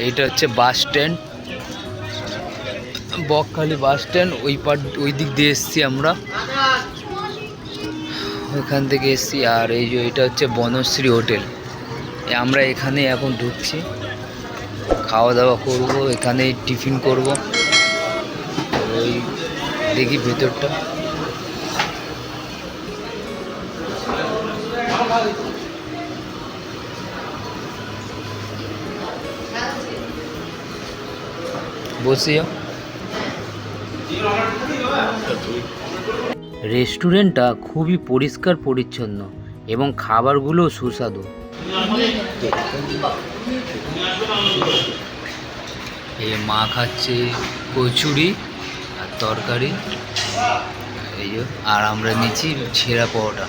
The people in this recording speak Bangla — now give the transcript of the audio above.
এইটা হচ্ছে bus stand, Bakkhali bus stand. ওই দিক দিয়ে এসছি আমরা, ওইখান থেকে এসছি। আর এই যে এটা হচ্ছে বনশ্রী হোটেল, আমরা এখানে এখন ঢুকছি, খাওয়া দাওয়া করব, এখানেই টিফিন করব। ওই দেখি ভেতরটা। বসে যাও। রেস্টুরেন্টটা খুবই পরিষ্কার পরিচ্ছন্ন এবং খাবারগুলো সুস্বাদু। এই মা খাচ্ছে কচুরি আর তরকারি, এই যে। আর আমরা নিচ্ছি ছেঁড়া পরোটা।